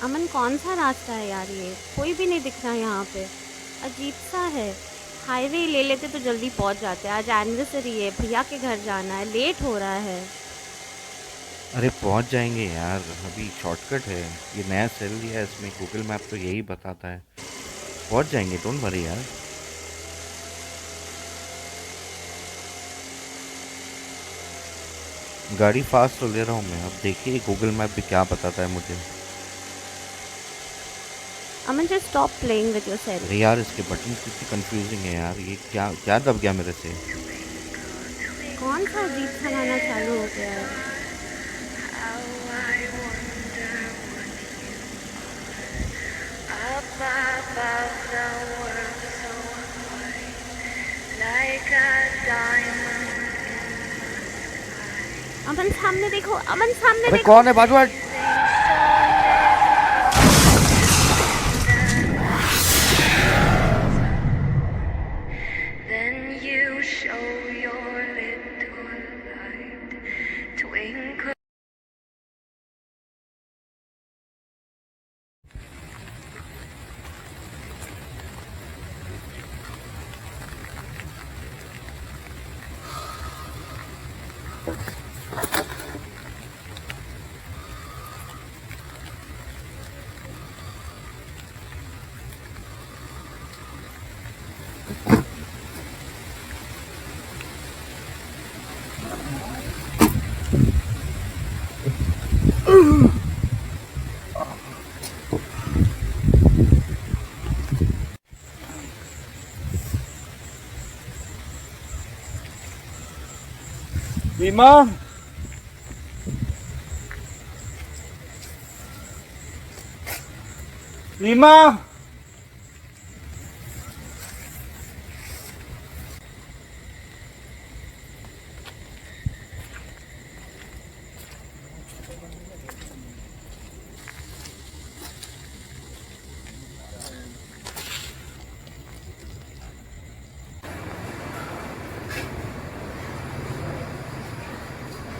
अमन कौन सा रास्ता है यार ये? कोई भी नहीं दिख रहा यहाँ पे। अजीब सा है। हाईवे ले लेते तो जल्दी पहुँच जाते। आज एनिवर्सरी है, भैया के घर जाना है, लेट हो रहा है। अरे पहुंच जाएंगे यार, अभी शॉर्टकट है। ये नया सेल लिया है, इसमें गूगल मैप तो यही बताता है। पहुंच जाएंगे, डोंट वरी यार। गाड़ी फास्ट तो ले रहा हूँ मैं, अब देखिए गूगल मैप भी क्या बताता है मुझे। Aman just stop playing with your cell. अरे यार इसके बटन कितनी कंफ्यूजिंग है यार, ये क्या क्या दब गया मेरे से। कौन सा अजीब सा गाना चालू हो गया है? अमन सामने देखो, अमन सामने अबे देखो। कौन है बाजू हट। Then you show your little light, twinkle. Reema, Reema.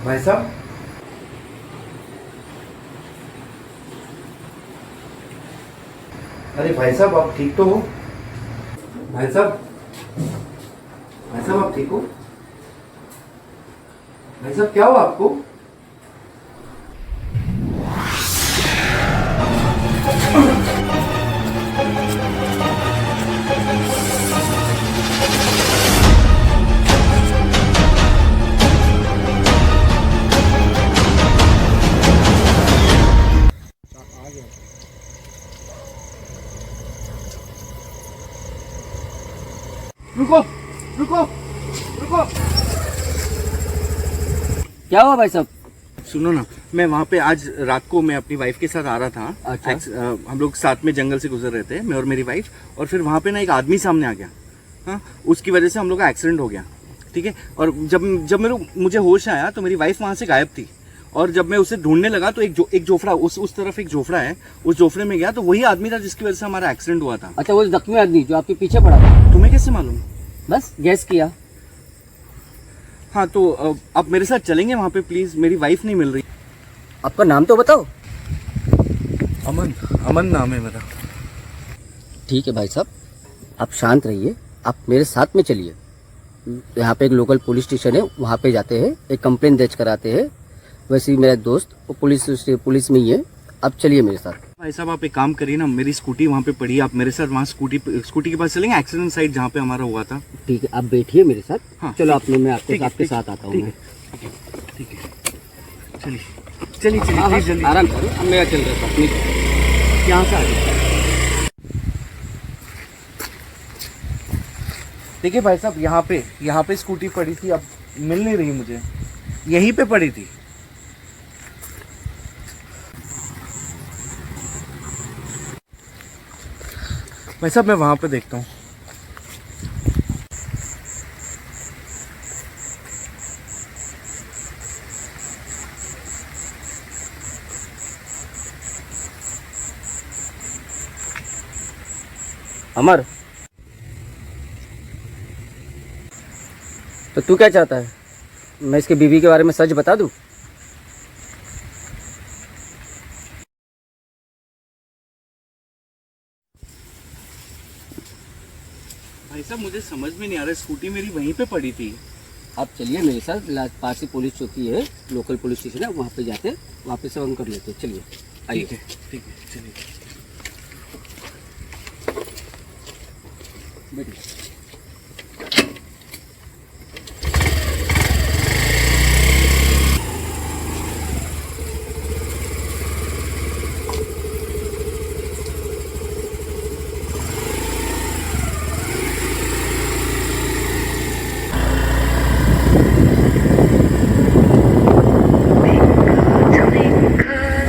भाई साहब, अरे भाई साहब आप ठीक तो हो? भाई साहब, भाई साहब आप ठीक हो? भाई साहब क्या हुआ आपको? रुको, रुको, रुको। क्या हुआ भाई साहब? सुनो ना, मैं वहाँ पे आज रात को मैं अपनी वाइफ के साथ आ रहा था। अच्छा। हम लोग साथ में जंगल से गुजर रहे थे, मैं और मेरी वाइफ। और फिर वहाँ पे ना एक आदमी सामने आ गया। हाँ, उसकी वजह से हम लोग का एक्सीडेंट हो गया। ठीक है। और जब जब मुझे होश आया तो मेरी वाइफ वहाँ से गायब थी। और जब मैं उसे ढूंढने लगा तो एक जोफड़ा, उस तरफ एक जोफड़ा है, उस जोफड़े में गया तो वही आदमी था जिसकी वजह से हमारा एक्सीडेंट हुआ था। अच्छा, वो जख्मी आदमी जो आपके पीछे पड़ा था? तुम्हें कैसे मालूम? बस गैस किया। हाँ तो आप मेरे साथ चलेंगे वहाँ पे प्लीज, मेरी वाइफ नहीं मिल रही। आपका नाम तो बताओ। अमन, अमन नाम है मेरा। ठीक है भाई साहब, आप शांत रहिए, आप मेरे साथ में चलिए। यहाँ पे एक लोकल पुलिस स्टेशन है, वहाँ पे जाते हैं, एक कंप्लेन दर्ज कराते हैं। वैसे ही मेरा दोस्त वो पुलिस में ही है। आप चलिए मेरे साथ। भाई साहब आप एक काम करिए ना, मेरी स्कूटी वहाँ पे पड़ी है, आप मेरे साथ वहाँ स्कूटी के पास चलेंगे, एक्सीडेंट साइड जहाँ पे हमारा हुआ था। ठीक है, आप बैठिए मेरे साथ। हाँ, चलो ठीक है, मैं आपके ठीक है, आपके ठीक साथ आता हूँ। ठीक मैं है, ठीक है, चलिए चलिए चलिए हाँ हाँ, प्लीज जल्दी। आराम करो, अब मेरा चल रहा था अपनी। यहाँ से आ जाइए। देखिए भाई साहब, यहाँ पे स्कूटी पड़ी थी, अब मिल नहीं रही मुझे। यहीं पे पड़ी थी। भाई साहब मैं वहाँ पे देखता हूँ। अमर, तो तू क्या चाहता है? मैं इसके बीवी के बारे में सच बता दूं? साहब मुझे समझ में नहीं आ रहा, स्कूटी मेरी वहीं पे पड़ी थी। आप चलिए मेरे साथ, पास ही पुलिस चौकी है, लोकल पुलिस स्टेशन है, वहाँ पे जाते, वहाँ पे सब हम कर लेते। चलिए आइए। ठीक है चलिए। बैठिए।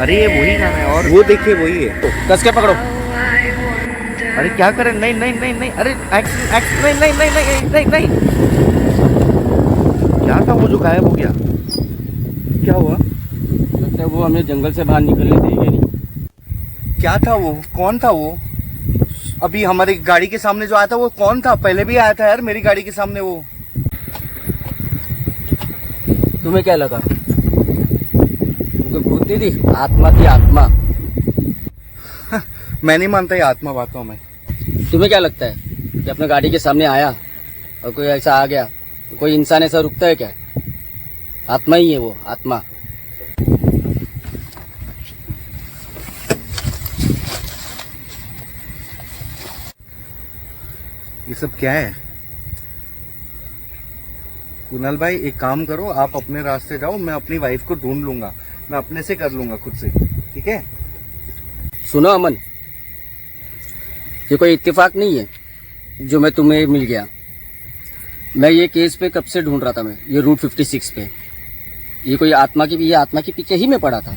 अरे ये वही गाना है। और वो देखिए वही है। कस के पकड़ो। अरे क्या करें? नहीं नहीं नहीं नहीं, अरे एक्शन एक्शन, नहीं नहीं नहीं नहीं नहीं नहीं। क्या था वो जो गायब हो गया? क्या हुआ? लगता है वो हमें जंगल से बाहर निकलने देंगे नहीं। क्या था वो? कौन था वो? अभी हमारी गाड़ी के सामने जो आया था वो कौन था? पहले भी आया था यार मेरी गाड़ी के सामने वो। तुम्हें क्या लगा? भूत नहीं थी, आत्मा थी, आत्मा। मैं नहीं मानता ये आत्मा बातों में। तुम्हें क्या लगता है कि अपने गाड़ी के सामने आया और कोई ऐसा आ गया? कोई इंसान ऐसा रुकता है क्या? आत्मा ही है वो, आत्मा। ये सब क्या है? कुणाल भाई एक काम करो, आप अपने रास्ते जाओ, मैं अपनी वाइफ को ढूंढ लूंगा, मैं अपने से कर लूंगा खुद से, ठीक है? सुनो अमन, ये कोई इत्तेफाक नहीं है जो मैं तुम्हें मिल गया। मैं ये केस पे कब से ढूंढ रहा था, मैं ये रूट 56 पे। ये कोई आत्मा के पीछे ही मैं पड़ा था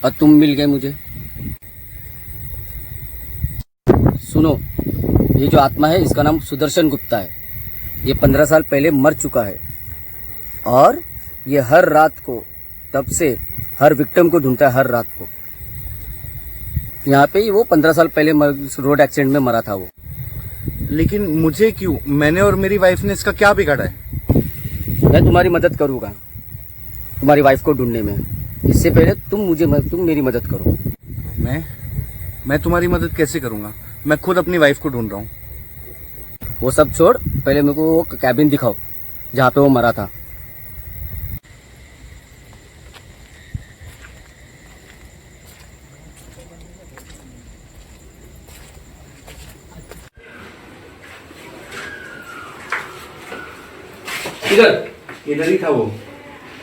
और तुम मिल गए मुझे। सुनो, ये जो आत्मा है इसका नाम सुदर्शन गुप्ता है। ये 15 साल पहले मर चुका है और ये हर रात को, तब से हर विक्टिम को ढूंढता है, हर रात को। यहाँ पे ही वो 15 साल पहले रोड एक्सीडेंट में मरा था वो। लेकिन मुझे क्यों? मैंने और मेरी वाइफ ने इसका क्या बिगाड़ा है? मैं तुम्हारी मदद करूँगा तुम्हारी वाइफ को ढूंढने में। इससे पहले तुम मेरी मदद करो। मैं तुम्हारी मदद कैसे करूंगा? मैं खुद अपनी वाइफ को ढूंढ रहा हूँ। वो सब छोड़, पहले मेरे को वो कैबिन दिखाओ जहाँ पे वो मरा था। इधर ही था वो।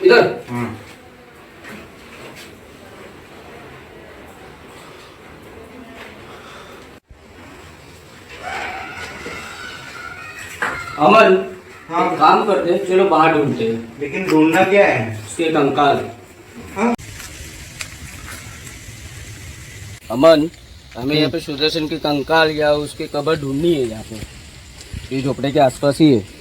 इधर। हाँ। अमन, हाँ। एक काम करते हैं, चलो बाहर ढूंढते हैं। लेकिन ढूंढना क्या है? उसके कंकाल। हाँ। अमन, हमें यहाँ पे सुदर्शन के कंकाल या उसके कब्र ढूंढनी है। यहाँ पे ये झोपड़े के आसपास ही है।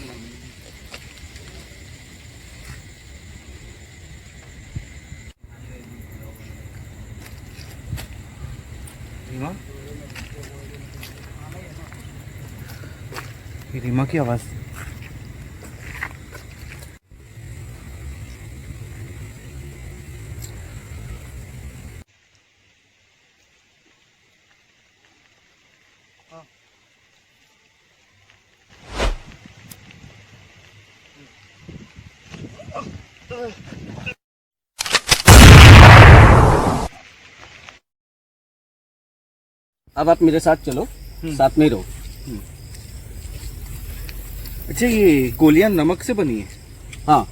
ये रीमा की आवाज। अब आप मेरे साथ चलो, साथ में ही रहो। अच्छा, ये गोलियां नमक से बनी है? हाँ,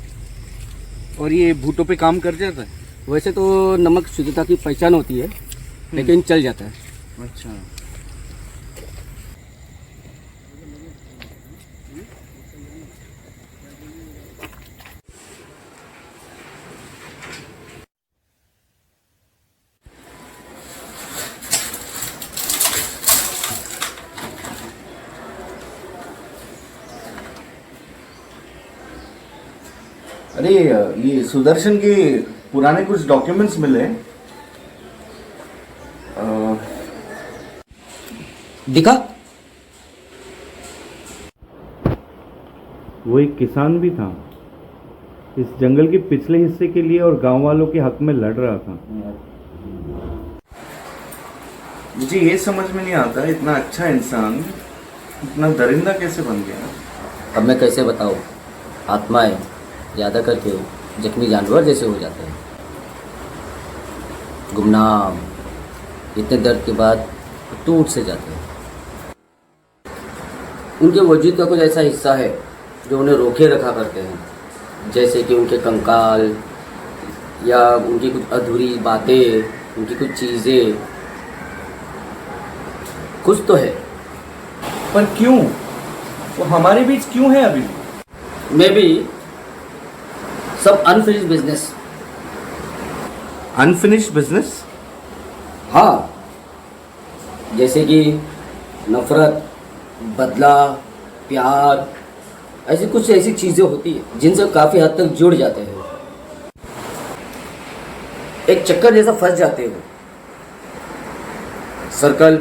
और ये भूतों पे काम कर जाता है? वैसे तो नमक शुद्धता की पहचान होती है, लेकिन चल जाता है। अच्छा। अरे ये सुदर्शन के पुराने कुछ डॉक्यूमेंट्स मिले। दिखा? वो एक किसान भी था, इस जंगल के पिछले हिस्से के लिए और गांव वालों के हक में लड़ रहा था। मुझे ये समझ में नहीं आता, इतना अच्छा इंसान इतना दरिंदा कैसे बन गया? अब मैं कैसे बताऊँ, आत्माएं यादा करके जख्मी जानवर जैसे हो जाते हैं, गुमनाम। इतने दर्द के बाद टूट से जाते हैं। उनके वजूद का कुछ ऐसा हिस्सा है जो उन्हें रोके रखा करते हैं, जैसे कि उनके कंकाल या उनकी कुछ अधूरी बातें, उनकी कुछ चीज़ें। कुछ तो है। पर क्यों? वो हमारे बीच क्यों है अभी? मे बी सब अनफिनिश्ड बिजनेस। Unfinished business? हाँ, जैसे कि नफरत, बदला, प्यार, ऐसी कुछ ऐसी चीज़ें होती है जिनसे काफ़ी हद तक जुड़ जाते हैं, एक चक्कर जैसा फंस जाते हो। सर्कल,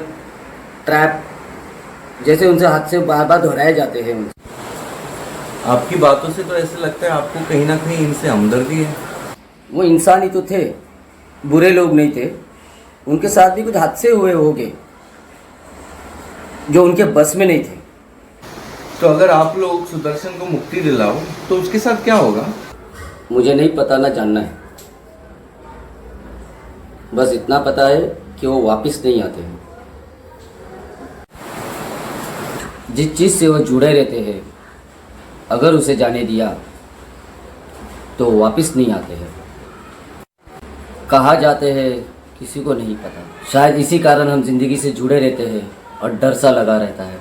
ट्रैप जैसे उनसे हाथ से बार बार दोहराए जाते हैं। आपकी बातों से तो ऐसे लगता है आपको कहीं ना कहीं इनसे हमदर्दी है। वो इंसान ही तो थे, बुरे लोग नहीं थे। उनके साथ भी कुछ हादसे हुए होंगे जो उनके बस में नहीं थे। तो अगर आप लोग सुदर्शन को मुक्ति दिलाओ तो उसके साथ क्या होगा? मुझे नहीं पता, ना जानना है। बस इतना पता है कि वो वापस नहीं आते हैं। जिस चीज़ से वो जुड़े रहते हैं, अगर उसे जाने दिया तो वो वापस नहीं आते हैं। कहाँ जाते हैं किसी को नहीं पता। शायद इसी कारण हम जिंदगी से जुड़े रहते हैं और डर सा लगा रहता है।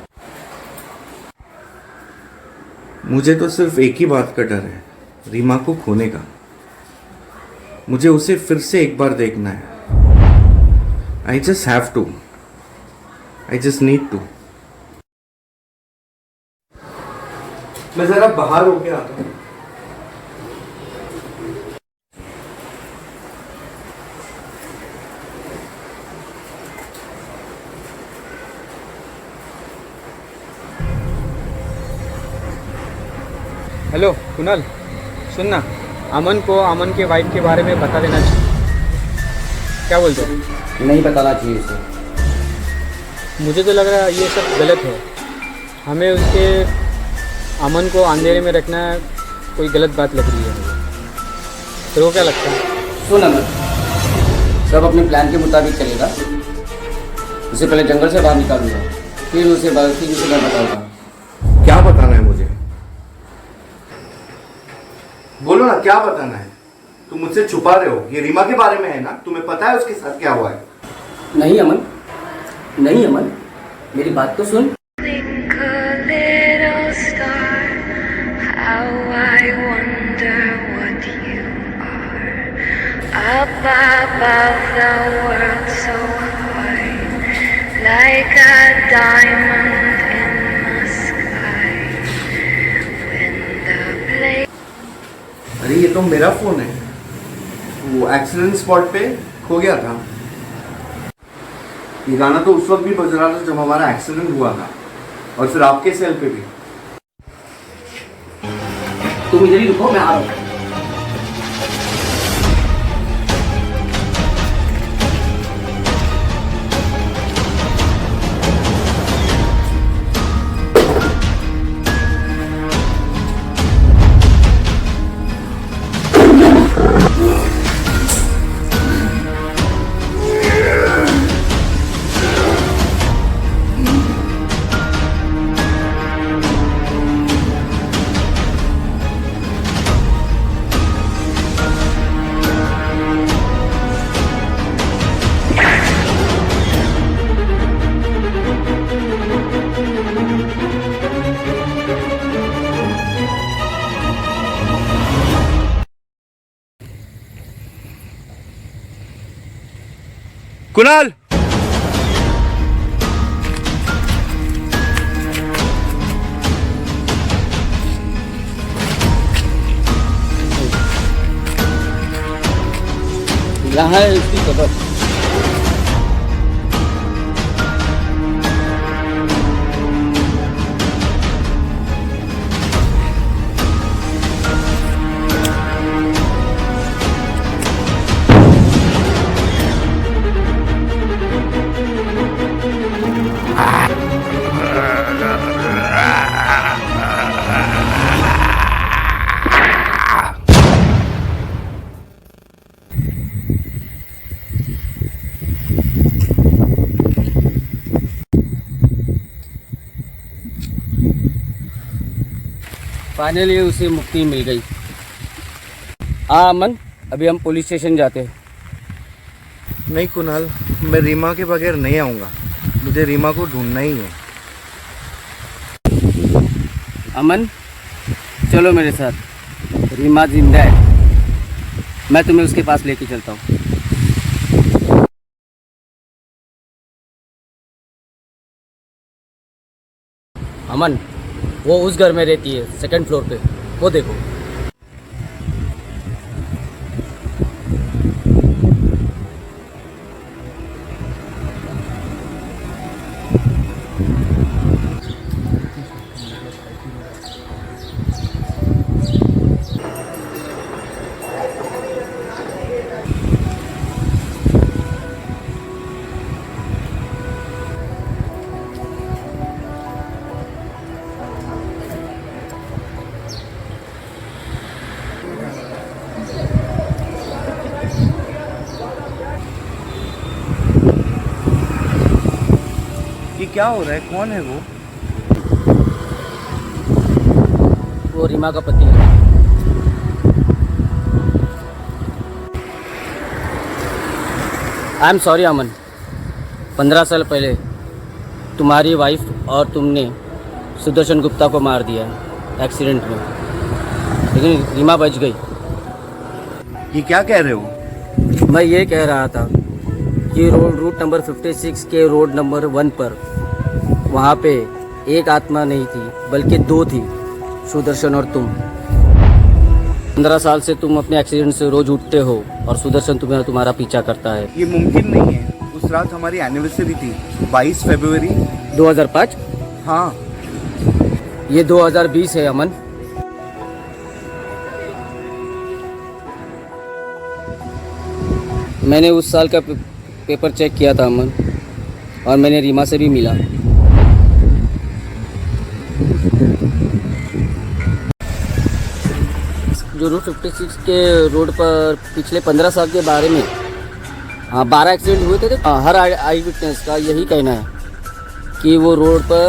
मुझे तो सिर्फ एक ही बात का डर है, रीमा को खोने का। मुझे उसे फिर से एक बार देखना है। I just have to, I just need to. मैं जरा बाहर होके आता हूँ। हेलो कुणाल, सुन ना, अमन को अमन के वाइफ के बारे में बता देना चाहिए। क्या बोलते हो? नहीं बताना चाहिए उसे। मुझे तो लग रहा है ये सब गलत है। हमें उसके अमन को अंधेरे में रखना कोई गलत बात लग रही है मुझे। तो वो क्या लगता है? सुन अमन, सब अपने प्लान के मुताबिक चलेगा। उसे पहले जंगल से बाहर निकालूंगा, फिर उसे बाकी चीज़ें मैं बताऊंगा। क्या बताना है मुझे? बोलो ना, क्या बताना है? तुम मुझसे छुपा रहे हो। ये रीमा के बारे में है ना? तुम्हें पता है उसके साथ क्या हुआ है? नहीं अमन, नहीं अमन, मेरी बात तो सुन। Twinkle, little star, how I wonder what you are. Up above the world so high, like a diamond in the sky. When the blaze अरे ये तो मेरा फोन है। वो एक्सीडेंट स्पॉट पे खो गया था। ये गाना तो उस वक्त भी बज रहा था जब हमारा एक्सीडेंट हुआ था, और फिर आपके सेल पे भी। तुम इधर ही रुको, मैं आ रहा हूँ। कुणाल, यहाँ है उसकी खबर। फाइनली उसे मुक्ति मिल गई। हाँ अमन, अभी हम पुलिस स्टेशन जाते हैं। नहीं कुणाल, मैं रीमा के बगैर नहीं आऊँगा। मुझे रीमा को ढूंढना ही है। अमन चलो मेरे साथ, रीमा जिंदा है, मैं तुम्हें उसके पास लेके चलता हूँ। अमन वो उस घर में रहती है, सेकंड फ्लोर पे, वो देखो। ये क्या हो रहा है? कौन है वो? वो रीमा का पति है। आई एम सॉरी अमन, 15 साल पहले तुम्हारी वाइफ और तुमने सुदर्शन गुप्ता को मार दिया एक्सीडेंट में, लेकिन रीमा बच गई। ये क्या कह रहे हो? मैं ये कह रहा था कि रूट नंबर 56 के रोड नंबर 1 पर वहाँ पे एक आत्मा नहीं थी बल्कि 2 थी, सुदर्शन और तुम। 15 साल से तुम अपने एक्सीडेंट से रोज उठते हो और सुदर्शन तुम्हारा पीछा करता है। ये मुमकिन नहीं है। उस रात हमारी एनिवर्सरी थी, 22 फरवरी 2005? हाँ। ये 2020 है अमन। मैंने उस साल का पेपर चेक किया था अमन, और मैंने रीमा से भी मिला। जो रूट 56 के रोड पर पिछले 15 साल के बारे में 12 एक्सीडेंट हुए थे। हर आई विटनेस का यही कहना है कि वो रोड पर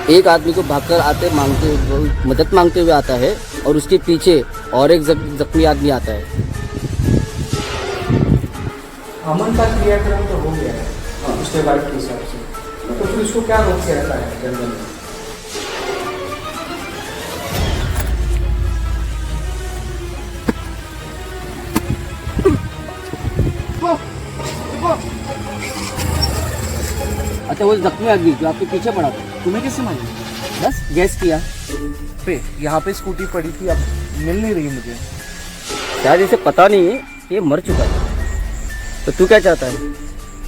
एक आदमी को भागकर मदद मांगते हुए आता है और उसके पीछे और एक जख्मी आदमी आता है। अमन का क्रियाक्रम तो हो गया है उसके बाद के हिसाब से, तो फिर उसको क्या रोक से रहता है जंगल में? अच्छा वो जख्मी आदमी जो आपके पीछे पड़ा था, तुम्हें कैसे मालूम? बस गैस किया। पे यहाँ पे स्कूटी पड़ी थी, अब मिल नहीं रही मुझे। शायद इसे पता नहीं है कि ये मर चुका है। तो तू क्या चाहता है,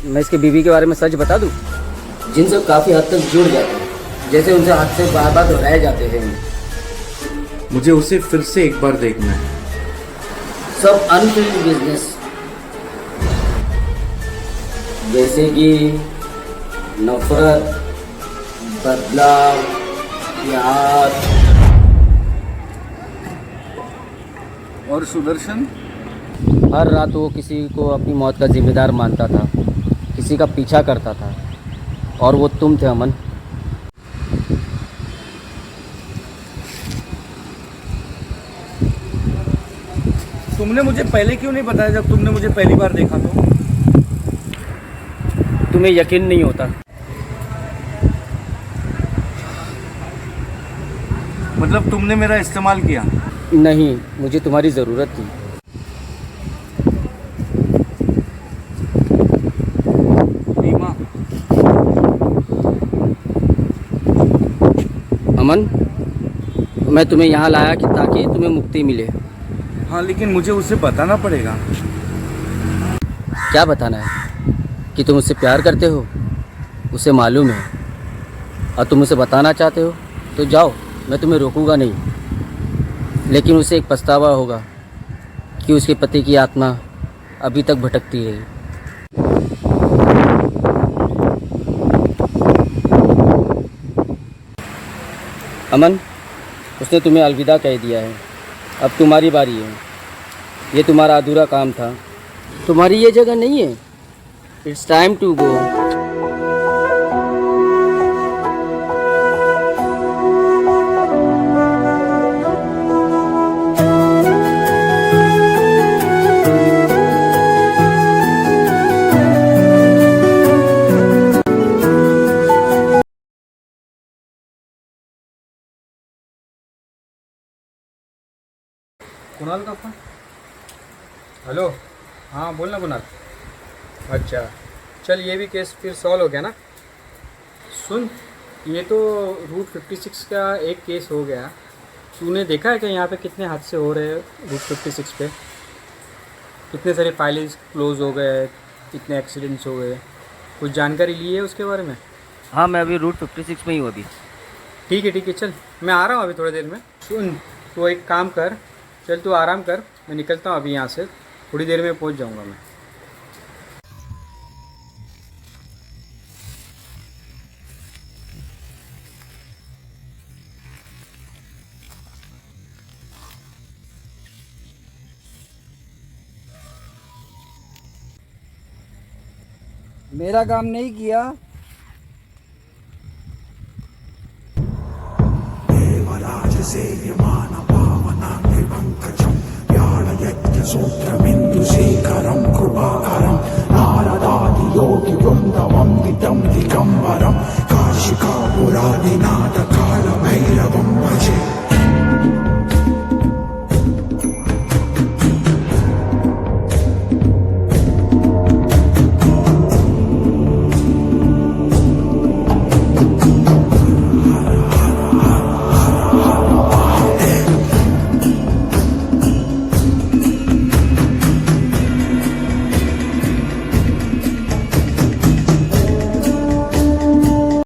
मैं इसके बीवी के बारे में सच बता दूं? जिनसे काफ़ी हद तक जुड़ जाते हैं, जैसे उनसे हाथ से बार बार दोहराए जाते हैं। मुझे उसे फिर से एक बार देखना है। सब अनफिल्ड बिजनेस, जैसे कि नफरत, बदलाव, प्यार। और सुदर्शन? हर रात वो किसी को अपनी मौत का जिम्मेदार मानता था, किसी का पीछा करता था, और वो तुम थे अमन। तुमने मुझे पहले क्यों नहीं बताया जब तुमने मुझे पहली बार देखा तो? तुम्हें यकीन नहीं होता। मतलब तुमने मेरा इस्तेमाल किया? नहीं, मुझे तुम्हारी ज़रूरत थी। रीमा। अमन, मैं तुम्हें यहाँ लाया कि ताकि तुम्हें मुक्ति मिले। हाँ, लेकिन मुझे उसे बताना पड़ेगा। क्या बताना है? कि तुम उससे प्यार करते हो, उसे मालूम है, और तुम उसे बताना चाहते हो तो जाओ, मैं तुम्हें रोकूंगा नहीं। लेकिन उसे एक पछतावा होगा कि उसके पति की आत्मा अभी तक भटकती रही। अमन, उसने तुम्हें अलविदा कह दिया है, अब तुम्हारी बारी है। ये तुम्हारा अधूरा काम था, तुम्हारी ये जगह नहीं है। It's time to go. Kunal का फोन? हेलो, हाँ बोल ना कुणाल। अच्छा चल, ये भी केस फिर सॉल्व हो गया ना। सुन, ये तो रूट 56 का एक केस हो गया। तूने देखा है कि यहाँ पे कितने हादसे हो रहे हैं रूट 56 पे? कितने सारे फाइल्स क्लोज हो गए, कितने एक्सीडेंट्स हो गए, कुछ जानकारी ली है उसके बारे में? हाँ, मैं अभी रूट 56 में ही हूँ अभी। ठीक है चल, मैं आ रहा हूँ अभी थोड़ी देर में। सुन, तो एक काम कर, चल तू आराम कर, मैं निकलता हूँ अभी यहाँ से, थोड़ी देर में पहुँच जाऊँगा मैं। मेरा काम नहीं किया। देवराज सेव्यमान पावनाग्निपङ्कजं व्याळयज्ञ